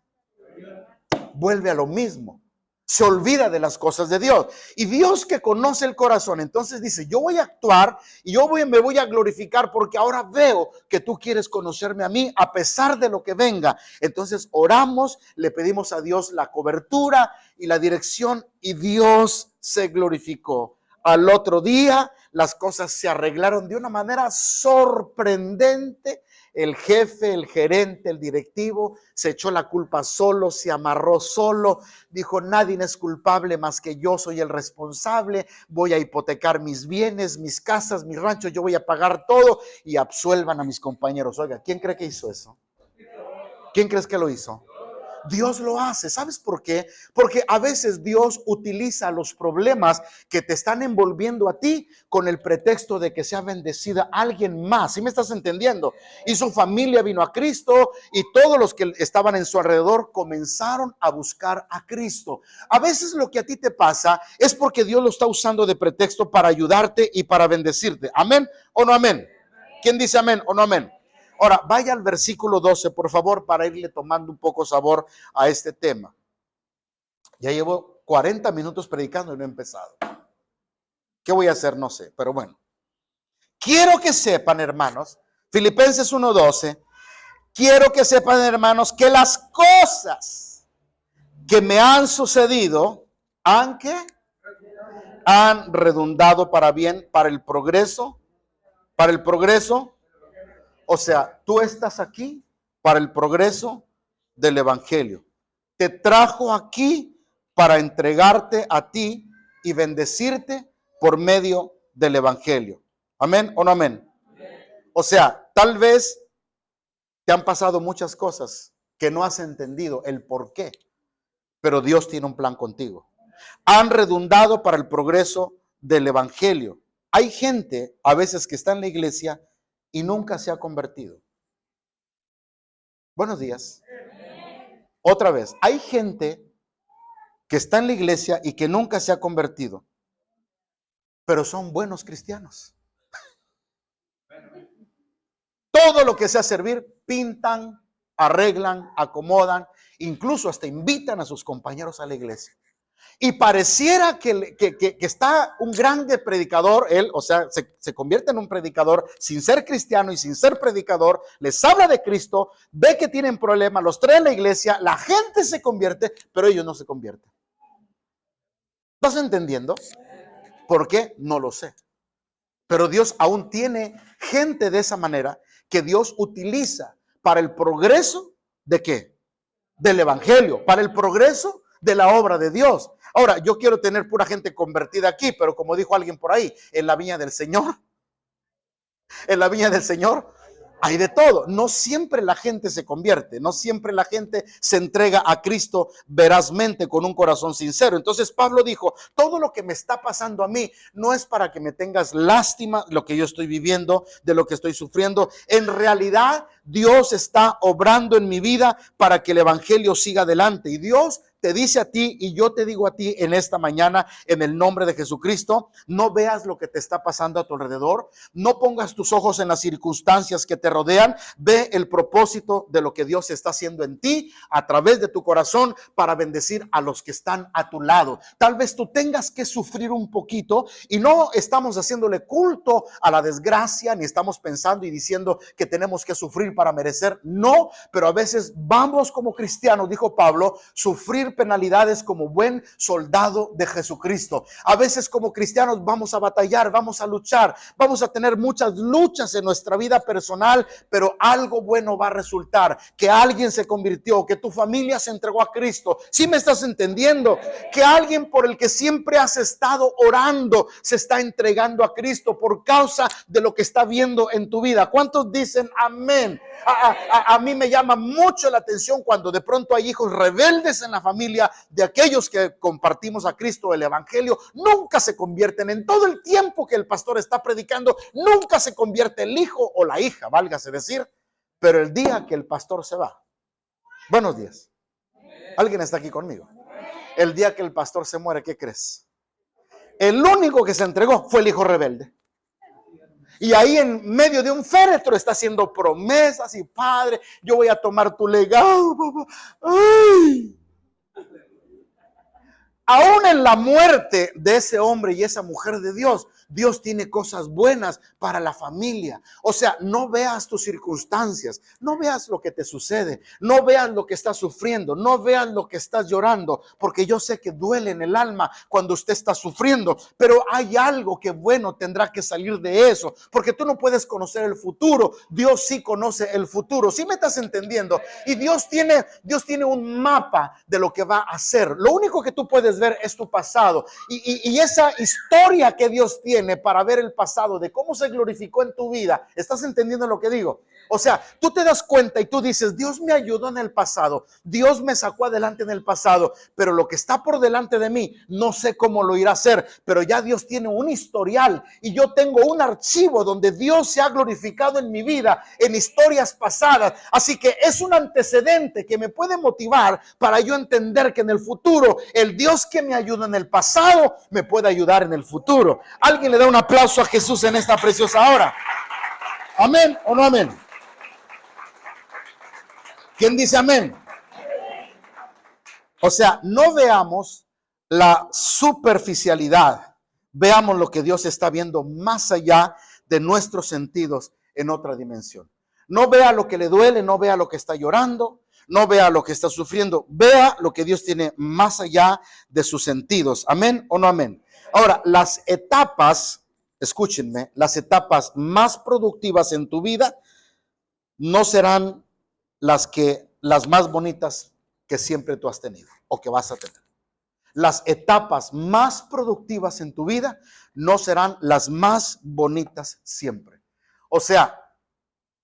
Vuelve a lo mismo. Se olvida de las cosas de Dios. Y Dios, que conoce el corazón, entonces dice, yo voy a actuar y me voy a glorificar, porque ahora veo que tú quieres conocerme a mí a pesar de lo que venga. Entonces oramos, le pedimos a Dios la cobertura y la dirección, y Dios se glorificó. Al otro día las cosas se arreglaron de una manera sorprendente. El jefe, el gerente, el directivo se echó la culpa solo, se amarró solo, dijo, nadie es culpable más que yo, soy el responsable, voy a hipotecar mis bienes, mis casas, mis ranchos, yo voy a pagar todo, y absuelvan a mis compañeros. Oiga, ¿quién cree que hizo eso? ¿Quién crees que lo hizo? Dios lo hace. ¿Sabes por qué? Porque a veces Dios utiliza los problemas que te están envolviendo a ti con el pretexto de que sea bendecida alguien más. ¿Sí me estás entendiendo? Y su familia vino a Cristo y todos los que estaban en su alrededor comenzaron a buscar a Cristo. A veces lo que a ti te pasa es porque Dios lo está usando de pretexto para ayudarte y para bendecirte. ¿Amén o no amén? ¿Quién dice amén o no amén? Ahora, vaya al versículo 12, por favor, para irle tomando un poco sabor a este tema. Ya llevo 40 minutos predicando y no he empezado. ¿Qué voy a hacer? No sé, pero bueno. Quiero que sepan, hermanos, Filipenses 1:12, quiero que sepan, hermanos, que las cosas que me han sucedido han redundado para bien, para el progreso. O sea, tú estás aquí para el progreso del evangelio. Te trajo aquí para entregarte a ti y bendecirte por medio del evangelio. ¿Amén o no amén? O sea, tal vez te han pasado muchas cosas que no has entendido el por qué, pero Dios tiene un plan contigo. Han redundado para el progreso del evangelio. Hay gente a veces que está en la iglesia y nunca se ha convertido. Buenos días. Otra vez, hay gente que está en la iglesia y que nunca se ha convertido, pero son buenos cristianos. Todo lo que sea servir, pintan, arreglan, acomodan, incluso hasta invitan a sus compañeros a la iglesia. Y pareciera que está un grande predicador, él, o sea, se convierte en un predicador sin ser cristiano y sin ser predicador, les habla de Cristo, ve que tienen problemas, los trae a la iglesia, la gente se convierte, pero ellos no se convierten. ¿Estás entendiendo? ¿Por qué? No lo sé. Pero Dios aún tiene gente de esa manera que Dios utiliza para el progreso ¿de qué? Del evangelio, para el progreso de la obra de Dios. Ahora, yo quiero tener pura gente convertida aquí, pero como dijo alguien por ahí, en la viña del Señor, en la viña del Señor hay de todo. No siempre la gente se convierte, no siempre la gente se entrega a Cristo verazmente con un corazón sincero. Entonces Pablo dijo, todo lo que me está pasando a mí no es para que me tengas lástima de lo que yo estoy viviendo, de lo que estoy sufriendo. En realidad Dios está obrando en mi vida para que el evangelio siga adelante. Y Dios te dice a ti y yo te digo a ti en esta mañana, en el nombre de Jesucristo, no veas lo que te está pasando a tu alrededor, no pongas tus ojos en las circunstancias que te rodean, ve el propósito de lo que Dios está haciendo en ti a través de tu corazón para bendecir a los que están a tu lado. Tal vez tú tengas que sufrir un poquito y no estamos haciéndole culto a la desgracia, ni estamos pensando y diciendo que tenemos que sufrir para merecer, no, pero a veces vamos como cristianos, dijo Pablo, sufrir penalidades como buen soldado de Jesucristo. A veces como cristianos vamos a batallar, vamos a luchar, vamos a tener muchas luchas en nuestra vida personal, pero algo bueno va a resultar, que alguien se convirtió, que tu familia se entregó a Cristo. ¿Sí me estás entendiendo? Que alguien por el que siempre has estado orando se está entregando a Cristo por causa de lo que está viendo en tu vida. ¿Cuántos dicen amén? A mí me llama mucho la atención cuando de pronto hay hijos rebeldes en la familia de aquellos que compartimos a Cristo, el evangelio, nunca se convierten. En todo el tiempo que el pastor está predicando, nunca se convierte el hijo o la hija, válgase decir, pero el día que el pastor se va, buenos días, ¿alguien está aquí conmigo? El día que el pastor se muere, ¿qué crees? El único que se entregó fue el hijo rebelde. Y ahí en medio de un féretro está haciendo promesas y padre, yo voy a tomar tu legado, papá. ¡Ay! Aún en la muerte de ese hombre y esa mujer de Dios, Dios tiene cosas buenas para la familia. O sea, no veas tus circunstancias, no veas lo que te sucede, no veas lo que estás sufriendo, no veas lo que estás llorando, porque yo sé que duele en el alma cuando usted está sufriendo, pero hay algo que bueno tendrá que salir de eso, porque tú no puedes conocer el futuro, Dios sí conoce el futuro. ¿Sí me estás entendiendo? Y Dios tiene un mapa de lo que va a hacer. Lo único que tú puedes ver es tu pasado y esa historia que Dios tiene para ver el pasado de cómo se glorificó en tu vida. ¿Estás entendiendo lo que digo? O sea, tú te das cuenta y tú dices, Dios me ayudó en el pasado, Dios me sacó adelante en el pasado, pero lo que está por delante de mí, no sé cómo lo irá a hacer, pero ya Dios tiene un historial y yo tengo un archivo donde Dios se ha glorificado en mi vida, en historias pasadas, así que es un antecedente que me puede motivar para yo entender que en el futuro, el Dios que me ayuda en el pasado, me puede ayudar en el futuro. ¿Alguien le da un aplauso a Jesús en esta preciosa hora? ¿Amén o no amén? ¿Quién dice amén? O sea, no veamos la superficialidad, veamos lo que Dios está viendo más allá de nuestros sentidos en otra dimensión. No vea lo que le duele, no vea lo que está llorando, no vea lo que está sufriendo, vea lo que Dios tiene más allá de sus sentidos. ¿Amén o no amén? Ahora, las etapas, escúchenme, las etapas más productivas en tu vida no serán las más bonitas que siempre tú has tenido o que vas a tener. Las etapas más productivas en tu vida no serán las más bonitas siempre. O sea,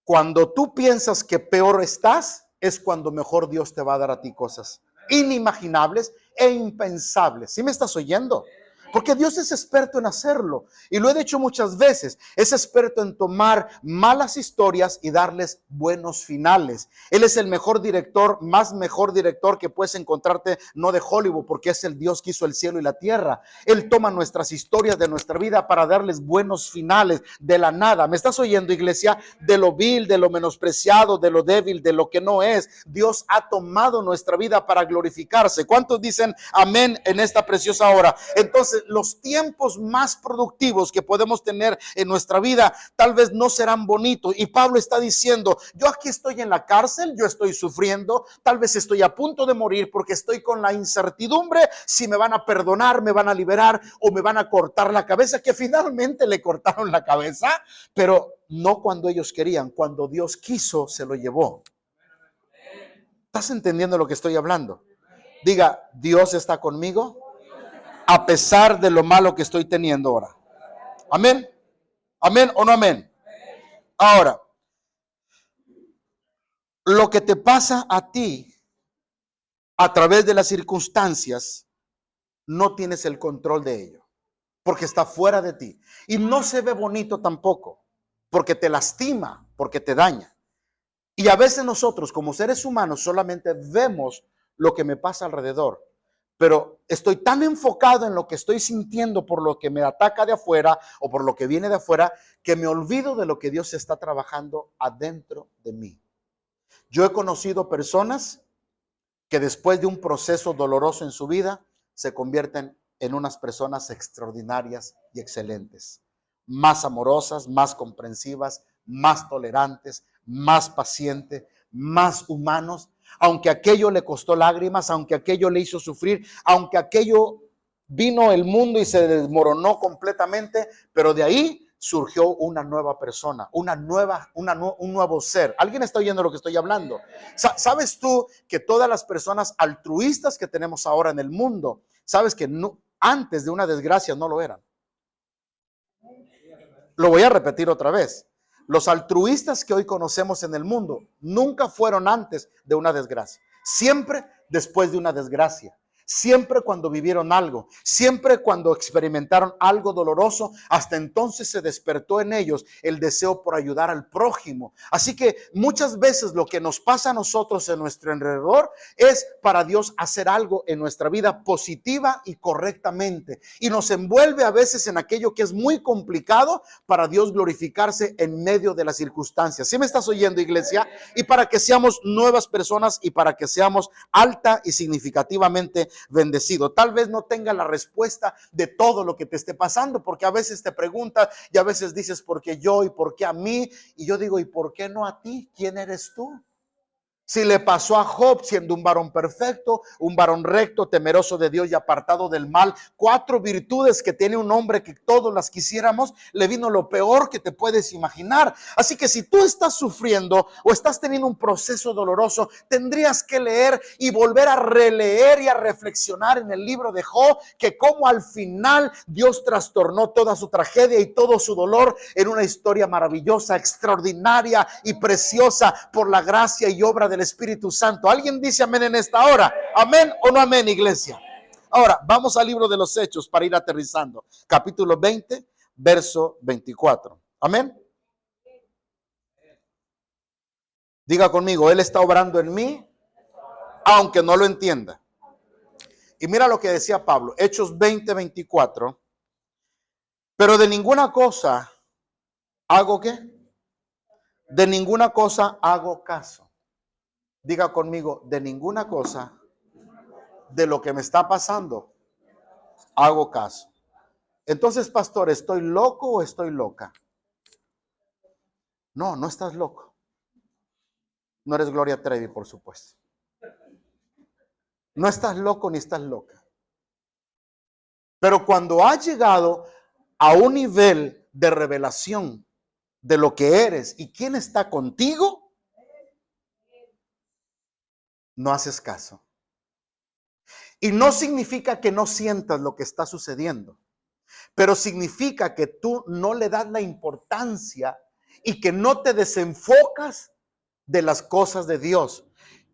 cuando tú piensas que peor estás, es cuando mejor Dios te va a dar a ti cosas inimaginables e impensables. ¿Sí me estás oyendo? Porque Dios es experto en hacerlo. Y lo he dicho muchas veces. Es experto en tomar malas historias y darles buenos finales. Él es el mejor director, más mejor director que puedes encontrarte, no de Hollywood, porque es el Dios que hizo el cielo y la tierra. Él toma nuestras historias de nuestra vida para darles buenos finales de la nada. ¿Me estás oyendo, iglesia? De lo vil, de lo menospreciado, de lo débil, de lo que no es. Dios ha tomado nuestra vida para glorificarse. ¿Cuántos dicen amén en esta preciosa hora? Entonces, los tiempos más productivos que podemos tener en nuestra vida tal vez no serán bonitos. Y Pablo está diciendo, yo aquí estoy en la cárcel, yo estoy sufriendo, tal vez estoy a punto de morir porque estoy con la incertidumbre si me van a perdonar, me van a liberar o me van a cortar la cabeza, que finalmente le cortaron la cabeza, pero no cuando ellos querían, cuando Dios quiso se lo llevó. ¿Estás entendiendo lo que estoy hablando? Diga, Dios está conmigo a pesar de lo malo que estoy teniendo ahora. Amén. Amén o no amén. Ahora, lo que te pasa a ti a través de las circunstancias, no tienes el control de ello, porque está fuera de ti. Y no se ve bonito tampoco, porque te lastima, porque te daña. Y a veces nosotros como seres humanos solamente vemos lo que me pasa alrededor. Pero estoy tan enfocado en lo que estoy sintiendo por lo que me ataca de afuera o por lo que viene de afuera, que me olvido de lo que Dios está trabajando adentro de mí. Yo he conocido personas que después de un proceso doloroso en su vida se convierten en unas personas extraordinarias y excelentes, más amorosas, más comprensivas, más tolerantes, más pacientes, más humanos. Aunque aquello le costó lágrimas, aunque aquello le hizo sufrir, aunque aquello vino el mundo y se desmoronó completamente, pero de ahí surgió una nueva persona, un nuevo ser. ¿Alguien está oyendo lo que estoy hablando? ¿Sabes tú que todas las personas altruistas que tenemos ahora en el mundo, sabes que no, antes de una desgracia no lo eran? Lo voy a repetir otra vez. Los altruistas que hoy conocemos en el mundo nunca fueron antes de una desgracia, siempre después de una desgracia. Siempre cuando vivieron algo, siempre cuando experimentaron algo doloroso, hasta entonces se despertó en ellos el deseo por ayudar al prójimo. Así que muchas veces lo que nos pasa a nosotros en nuestro alrededor es para Dios hacer algo en nuestra vida positiva y correctamente. Y nos envuelve a veces en aquello que es muy complicado para Dios glorificarse en medio de las circunstancias. ¿Sí me estás oyendo, iglesia? Y para que seamos nuevas personas y para que seamos alta y significativamente bendecido. Tal vez no tenga la respuesta de todo lo que te esté pasando, porque a veces te preguntas y a veces dices, ¿por qué yo y por qué a mí? Y yo digo, ¿y por qué no a ti? ¿Quién eres tú? Si le pasó a Job siendo un varón perfecto, un varón recto, temeroso de Dios y apartado del mal, 4 virtudes que tiene un hombre que todos las quisiéramos, le vino lo peor que te puedes imaginar. Así que si tú estás sufriendo o estás teniendo un proceso doloroso, tendrías que leer y volver a releer y a reflexionar en el libro de Job, que como al final Dios trastornó toda su tragedia y todo su dolor en una historia maravillosa, extraordinaria y preciosa por la gracia y obra del Espíritu Santo. ¿Alguien dice amén en esta hora? ¿Amén o no amén, iglesia? Ahora, vamos al libro de los Hechos para ir aterrizando. Capítulo 20, verso 24. Amén. Diga conmigo, Él está obrando en mí, aunque no lo entienda. Y mira lo que decía Pablo, Hechos 20, 24. Pero de ninguna cosa hago ¿qué? De ninguna cosa hago caso. Diga conmigo, de ninguna cosa de lo que me está pasando hago caso. Entonces, pastor, ¿estoy loco o estoy loca? No, no estás loco. No eres Gloria Trevi, por supuesto. No estás loco ni estás loca. Pero cuando has llegado a un nivel de revelación de lo que eres y quién está contigo, no haces caso. Y no significa que no sientas lo que está sucediendo, pero significa que tú no le das la importancia y que no te desenfocas de las cosas de Dios.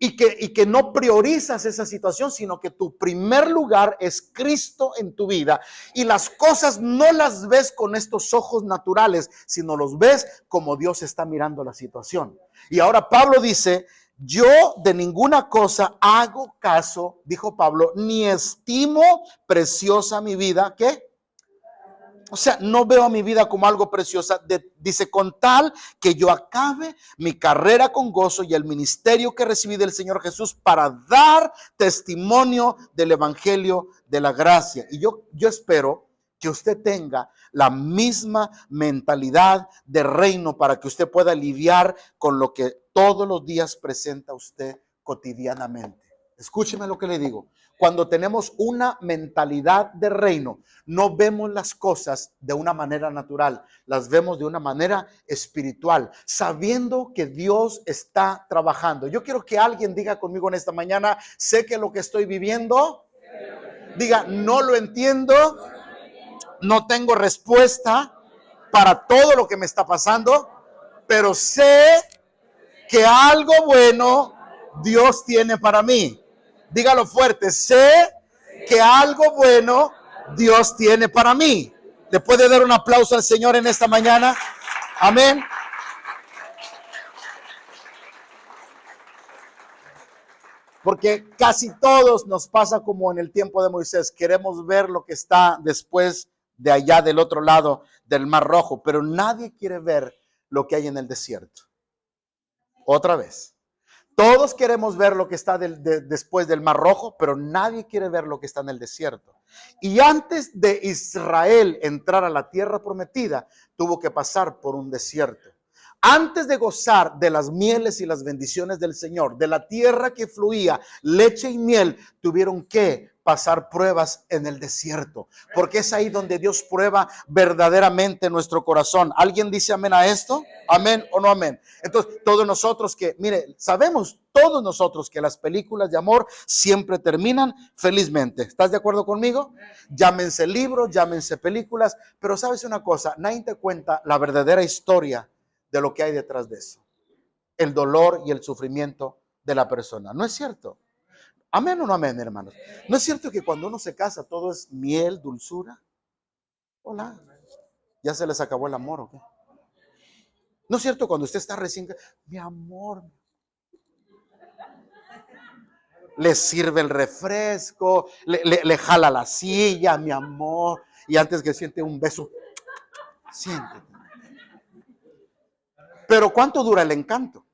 y que no priorizas esa situación, sino que tu primer lugar es Cristo en tu vida, y las cosas no las ves con estos ojos naturales, sino los ves como Dios está mirando la situación. Y ahora Pablo dice: yo de ninguna cosa hago caso, dijo Pablo, ni estimo preciosa mi vida. ¿Qué? O sea, no veo a mi vida como algo preciosa. Dice, con tal que yo acabe mi carrera con gozo y el ministerio que recibí del Señor Jesús para dar testimonio del evangelio de la gracia. Y yo espero que usted tenga la misma mentalidad de reino para que usted pueda lidiar con lo que todos los días presenta usted cotidianamente. Escúcheme lo que le digo. Cuando tenemos una mentalidad de reino, no vemos las cosas de una manera natural, las vemos de una manera espiritual, sabiendo que Dios está trabajando. Yo quiero que alguien diga conmigo en esta mañana: sé que lo que estoy viviendo, diga, no lo entiendo, no tengo respuesta para todo lo que me está pasando, pero sé que algo bueno Dios tiene para mí. Dígalo fuerte: sé que algo bueno Dios tiene para mí. ¿Le puede dar un aplauso al Señor en esta mañana? Amén. Porque casi todos nos pasa como en el tiempo de Moisés. Queremos ver lo que está después de allá del otro lado del Mar Rojo, pero nadie quiere ver lo que hay en el desierto. Otra vez. Todos queremos ver lo que está después del Mar Rojo, pero nadie quiere ver lo que está en el desierto. Y antes de Israel entrar a la tierra prometida, tuvo que pasar por un desierto. Antes de gozar de las mieles y las bendiciones del Señor, de la tierra que fluía leche y miel, tuvieron que pasar pruebas en el desierto, porque es ahí donde Dios prueba verdaderamente nuestro corazón. ¿Alguien dice amén a esto? ¿Amén o no amén? Entonces, todos nosotros que, mire, sabemos todos nosotros que las películas de amor siempre terminan felizmente. ¿Estás de acuerdo conmigo? Llámense libros, llámense películas, pero ¿sabes una cosa? Nadie te cuenta la verdadera historia de lo que hay detrás de eso. El dolor y el sufrimiento de la persona. ¿No es cierto? ¿Amén o no amén, hermanos? ¿No es cierto que cuando uno se casa todo es miel, dulzura? Hola. ¿Ya se les acabó el amor o qué? ¿No es cierto cuando usted está recién, mi amor, le sirve el refresco, le jala la silla, mi amor, y antes que siente un beso, siéntete? Pero ¿cuánto dura el encanto?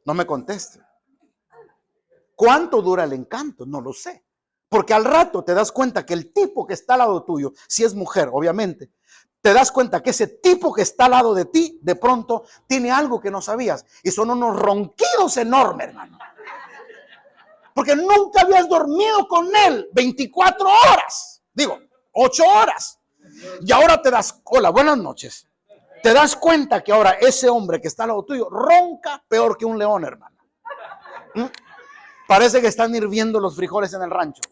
No me conteste. ¿Cuánto dura el encanto? No lo sé. Porque al rato te das cuenta que el tipo que está al lado tuyo, si es mujer, obviamente, te das cuenta que ese tipo que está al lado de ti, de pronto, tiene algo que no sabías. Y son unos ronquidos enormes, hermano. Porque nunca habías dormido con él 24 horas. Digo, 8 horas. Y ahora te das, hola, buenas noches. Te das cuenta que ahora ese hombre que está al lado tuyo ronca peor que un león, hermano. Parece que están hirviendo los frijoles en el rancho.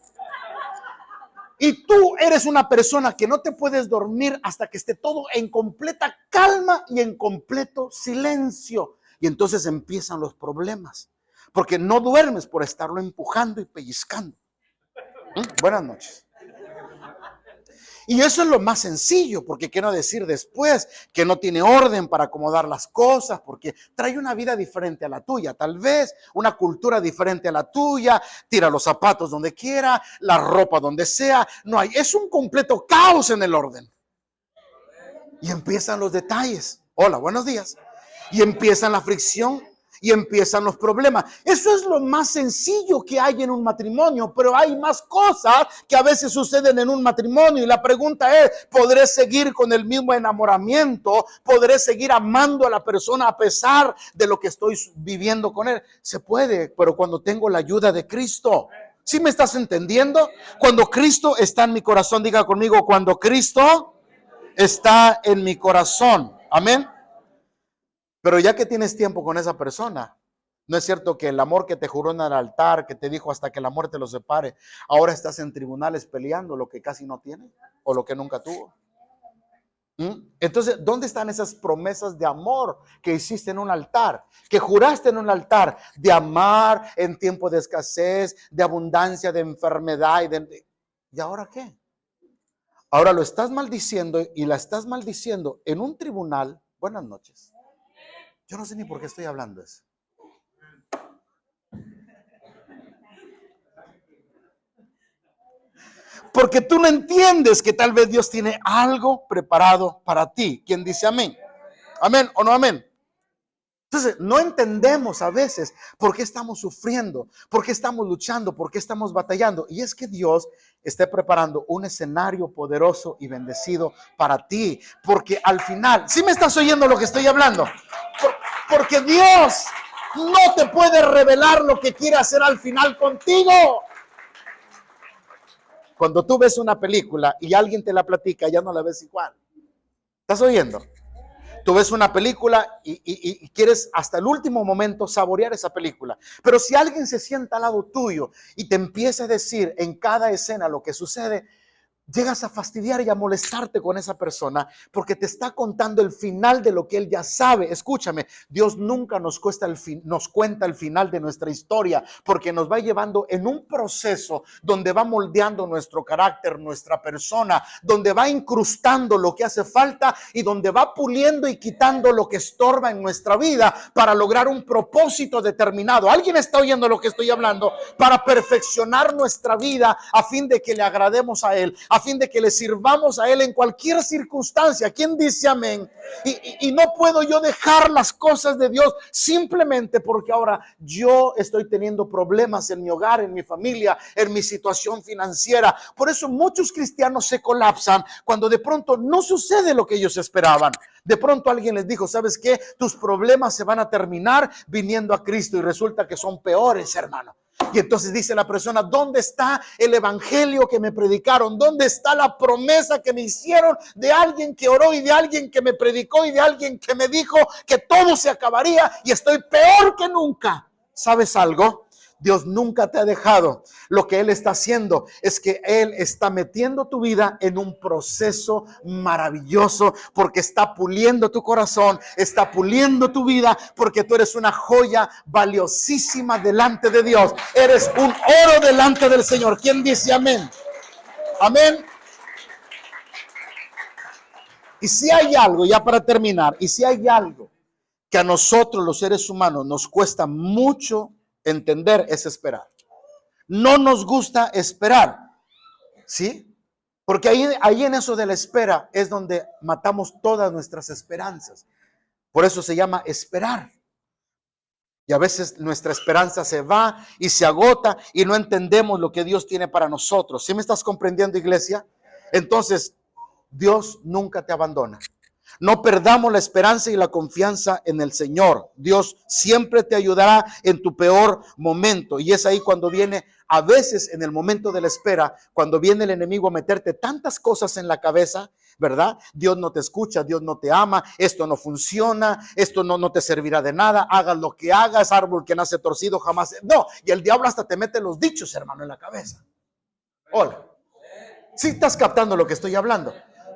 Y tú eres una persona que no te puedes dormir hasta que esté todo en completa calma y en completo silencio. Y entonces empiezan los problemas. Porque no duermes por estarlo empujando y pellizcando. Buenas noches. Y eso es lo más sencillo, porque quiero decir después que no tiene orden para acomodar las cosas, porque trae una vida diferente a la tuya, tal vez una cultura diferente a la tuya, tira los zapatos donde quiera, la ropa donde sea, no hay, es un completo caos en el orden. Y empiezan los detalles. Hola, buenos días. Y empiezan la fricción. Y empiezan los problemas. Eso es lo más sencillo que hay en un matrimonio, pero hay más cosas que a veces suceden en un matrimonio. Y la pregunta es, ¿podré seguir con el mismo enamoramiento? ¿Podré seguir amando a la persona a pesar de lo que estoy viviendo con él? Se puede, pero cuando tengo la ayuda de Cristo. ¿Sí me estás entendiendo? Cuando Cristo está en mi corazón, diga conmigo, cuando Cristo está en mi corazón. Amén. Pero ya que tienes tiempo con esa persona, ¿no es cierto que el amor que te juró en el altar, que te dijo hasta que la muerte los separe, ahora estás en tribunales peleando lo que casi no tiene o lo que nunca tuvo? Entonces, ¿dónde están esas promesas de amor que hiciste en un altar? Que juraste en un altar de amar en tiempo de escasez, de abundancia, de enfermedad. ¿Y ahora qué? Ahora lo estás maldiciendo y la estás maldiciendo en un tribunal. Buenas noches. Yo no sé ni por qué estoy hablando eso. Porque tú no entiendes que tal vez Dios tiene algo preparado para ti. ¿Quién dice amén? ¿Amén o no amén? Entonces, no entendemos a veces por qué estamos sufriendo, por qué estamos luchando, por qué estamos batallando. Y es que Dios está preparando un escenario poderoso y bendecido para ti. Porque al final, ¿sí me estás oyendo lo que estoy hablando? Porque Dios no te puede revelar lo que quiere hacer al final contigo. Cuando tú ves una película y alguien te la platica, ya no la ves igual. ¿Estás oyendo? Tú ves una película y quieres hasta el último momento saborear esa película. Pero si alguien se sienta al lado tuyo y te empieza a decir en cada escena lo que sucede, llegas a fastidiar y a molestarte con esa persona porque te está contando el final de lo que él ya sabe. Escúchame, Dios nunca nos cuenta el final de nuestra historia, porque nos va llevando en un proceso donde va moldeando nuestro carácter, nuestra persona, donde va incrustando lo que hace falta y donde va puliendo y quitando lo que estorba en nuestra vida para lograr un propósito determinado. ¿Alguien está oyendo lo que estoy hablando? Para perfeccionar nuestra vida a fin de que le agrademos a él, a fin de que le sirvamos a él en cualquier circunstancia. ¿Quién dice amén? Y no puedo yo dejar las cosas de Dios simplemente porque ahora yo estoy teniendo problemas en mi hogar, en mi familia, en mi situación financiera. Por eso muchos cristianos se colapsan cuando de pronto no sucede lo que ellos esperaban. De pronto alguien les dijo, ¿sabes qué? Tus problemas se van a terminar viniendo a Cristo, y resulta que son peores, hermano. Y entonces dice la persona, ¿dónde está el evangelio que me predicaron? ¿Dónde está la promesa que me hicieron de alguien que oró y de alguien que me predicó y de alguien que me dijo que todo se acabaría y estoy peor que nunca? ¿Sabes algo? Dios nunca te ha dejado. Lo que Él está haciendo es que Él está metiendo tu vida en un proceso maravilloso, porque está puliendo tu corazón, está puliendo tu vida, porque tú eres una joya valiosísima delante de Dios. Eres un oro delante del Señor. ¿Quién dice amén? Amén. Y si hay algo, ya para terminar, y si hay algo que a nosotros los seres humanos nos cuesta mucho entender, es esperar. No nos gusta esperar, ¿sí? Porque ahí en eso de la espera es donde matamos todas nuestras esperanzas. Por eso se llama esperar. Y a veces nuestra esperanza se va y se agota y no entendemos lo que Dios tiene para nosotros. ¿Sí me estás comprendiendo, iglesia? Entonces, Dios nunca te abandona. No perdamos la esperanza y la confianza en el Señor. Dios siempre te ayudará en tu peor momento. Y es ahí cuando viene, a veces en el momento de la espera, cuando viene el enemigo a meterte tantas cosas en la cabeza, ¿verdad? Dios no te escucha, Dios no te ama, esto no funciona, esto no te servirá de nada, hagas lo que hagas, árbol que nace torcido jamás. No, y el diablo hasta te mete los dichos, hermano, en la cabeza. Hola. Sí estás captando lo que estoy hablando.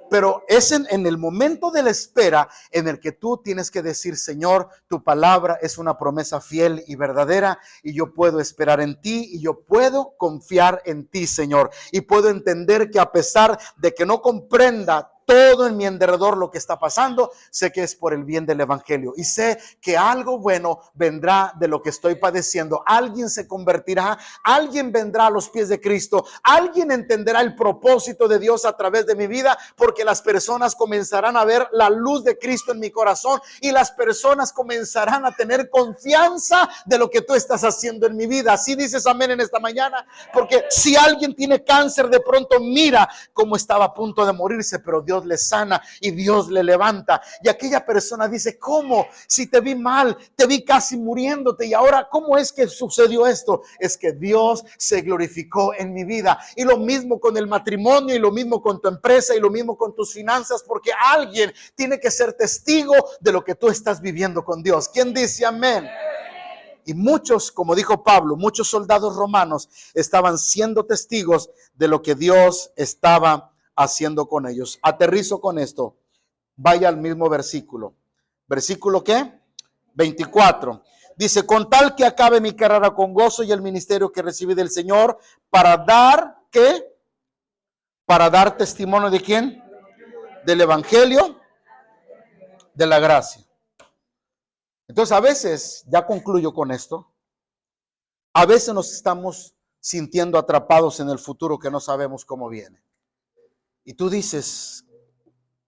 Pero es en el momento de la espera en el que tú tienes que decir, Señor, tu palabra es una promesa fiel y verdadera, y yo puedo esperar en ti, y yo puedo confiar en ti, Señor. Y puedo entender que a pesar de que no comprenda todo en mi alrededor lo que está pasando, sé que es por el bien del evangelio, y sé que algo bueno vendrá de lo que estoy padeciendo. Alguien se convertirá, alguien vendrá a los pies de Cristo, alguien entenderá el propósito de Dios a través de mi vida, porque las personas comenzarán a ver la luz de Cristo en mi corazón, y las personas comenzarán a tener confianza de lo que tú estás haciendo en mi vida. Así dices amén en esta mañana, porque si alguien tiene cáncer, de pronto mira cómo estaba a punto de morirse, pero Dios le sana y Dios le levanta. Y aquella persona dice, ¿cómo? Si te vi mal, te vi casi muriéndote, y ahora ¿cómo es que sucedió esto? Es que Dios se glorificó en mi vida. Y lo mismo con el matrimonio, y lo mismo con tu empresa, y lo mismo con tus finanzas, porque alguien tiene que ser testigo de lo que tú estás viviendo con Dios. ¿Quién dice amén? Y muchos, como dijo Pablo, muchos soldados romanos estaban siendo testigos de lo que Dios estaba haciendo con ellos. Aterrizo con esto. Vaya al mismo versículo. ¿Versículo qué? 24. Dice, con tal que acabe mi carrera con gozo y el ministerio que recibí del Señor para dar, ¿qué? Para dar testimonio de ¿quién? Del evangelio de la gracia. Entonces a veces, ya concluyo con esto, a veces nos estamos sintiendo atrapados en el futuro que no sabemos cómo viene. Y tú dices,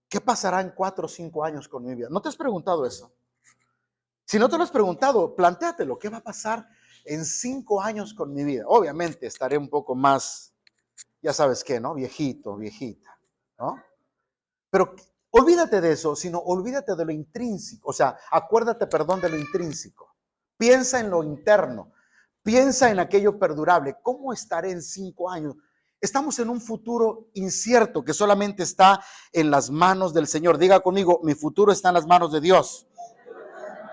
¿qué pasará en 4 o 5 años con mi vida? ¿No te has preguntado eso? Si no te lo has preguntado, plantéatelo. ¿Qué va a pasar en 5 años con mi vida? Obviamente estaré un poco más, ya sabes qué, ¿no? Viejito, viejita, ¿no? Pero olvídate de eso, sino olvídate de lo intrínseco. O sea, acuérdate, perdón, de lo intrínseco. Piensa en lo interno. Piensa en aquello perdurable. ¿Cómo estaré en 5 años? Estamos en un futuro incierto que solamente está en las manos del Señor. Diga conmigo, mi futuro está en las manos de Dios.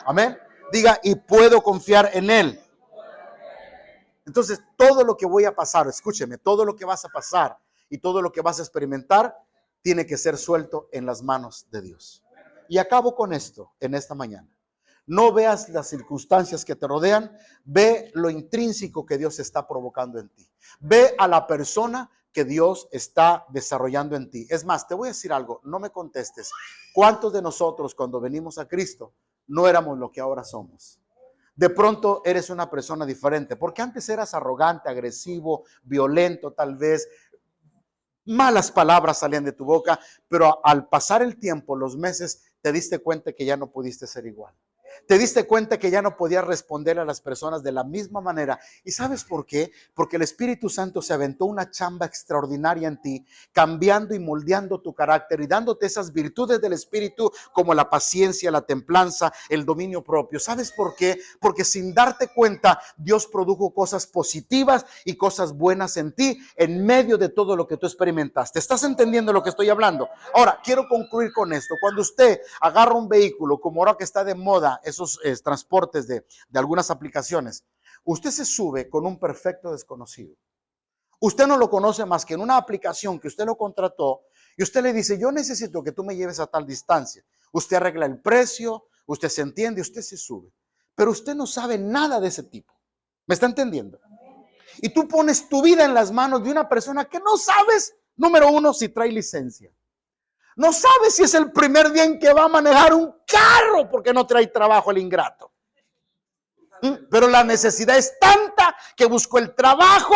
Amén. Diga, y puedo confiar en Él. Entonces, todo lo que voy a pasar, escúcheme, todo lo que vas a pasar y todo lo que vas a experimentar tiene que ser suelto en las manos de Dios. Y acabo con esto en esta mañana. No veas las circunstancias que te rodean, ve lo intrínseco que Dios está provocando en ti. Ve a la persona que Dios está desarrollando en ti. Es más, te voy a decir algo, no me contestes. ¿Cuántos de nosotros cuando venimos a Cristo no éramos lo que ahora somos? De pronto eres una persona diferente, porque antes eras arrogante, agresivo, violento tal vez, malas palabras salían de tu boca, pero al pasar el tiempo, los meses, te diste cuenta que ya no pudiste ser igual. Te diste cuenta que ya no podías responder a las personas de la misma manera. ¿Y sabes por qué? Porque el Espíritu Santo se aventó una chamba extraordinaria en ti, cambiando y moldeando tu carácter y dándote esas virtudes del Espíritu como la paciencia, la templanza, el dominio propio. ¿Sabes por qué? Porque sin darte cuenta, Dios produjo cosas positivas y cosas buenas en ti en medio de todo lo que tú experimentaste. ¿Estás entendiendo lo que estoy hablando? Ahora, quiero concluir con esto. Cuando usted agarra un vehículo, como ahora que está de moda, esos transportes de algunas aplicaciones, usted se sube con un perfecto desconocido. Usted no lo conoce más que en una aplicación que usted lo contrató y usted le dice, yo necesito que tú me lleves a tal distancia. Usted arregla el precio, usted se entiende, usted se sube. Pero usted no sabe nada de ese tipo. ¿Me está entendiendo? Y tú pones tu vida en las manos de una persona que no sabes, número uno, si trae licencia. No sabe si es el primer día en que va a manejar un carro porque no trae trabajo el ingrato. Pero la necesidad es tanta que buscó el trabajo.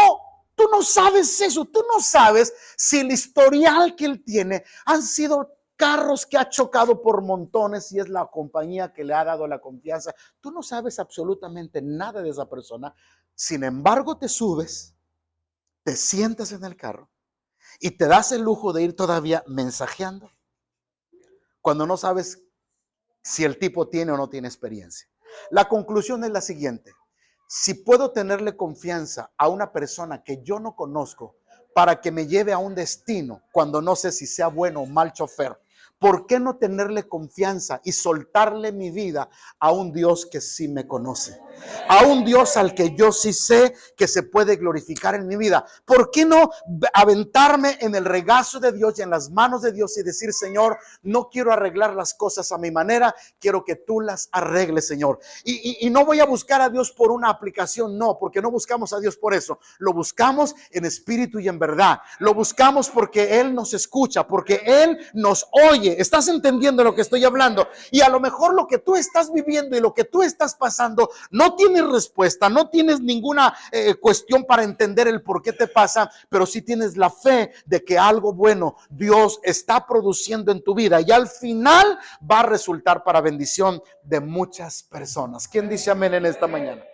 Tú no sabes eso. Tú no sabes si el historial que él tiene han sido carros que ha chocado por montones y es la compañía que le ha dado la confianza. Tú no sabes absolutamente nada de esa persona. Sin embargo, te subes, te sientas en el carro y te das el lujo de ir todavía mensajeando cuando no sabes si el tipo tiene o no tiene experiencia. La conclusión es la siguiente: si puedo tenerle confianza a una persona que yo no conozco para que me lleve a un destino cuando no sé si sea bueno o mal chofer, ¿por qué no tenerle confianza y soltarle mi vida a un Dios que sí me conoce? A un Dios al que yo sí sé que se puede glorificar en mi vida. ¿Por qué no aventarme en el regazo de Dios y en las manos de Dios y decir, Señor, no quiero arreglar las cosas a mi manera, quiero que tú las arregles, Señor? Y no voy a buscar a Dios por una aplicación, no, porque no buscamos a Dios por eso. Lo buscamos en espíritu y en verdad. Lo buscamos porque Él nos escucha, porque Él nos oye. ¿Estás entendiendo lo que estoy hablando? Y a lo mejor lo que tú estás viviendo y lo que tú estás pasando no tienes respuesta, no tienes ninguna cuestión para entender el por qué te pasa, pero sí tienes la fe de que algo bueno Dios está produciendo en tu vida y al final va a resultar para bendición de muchas personas. ¿Quién dice amén en esta mañana?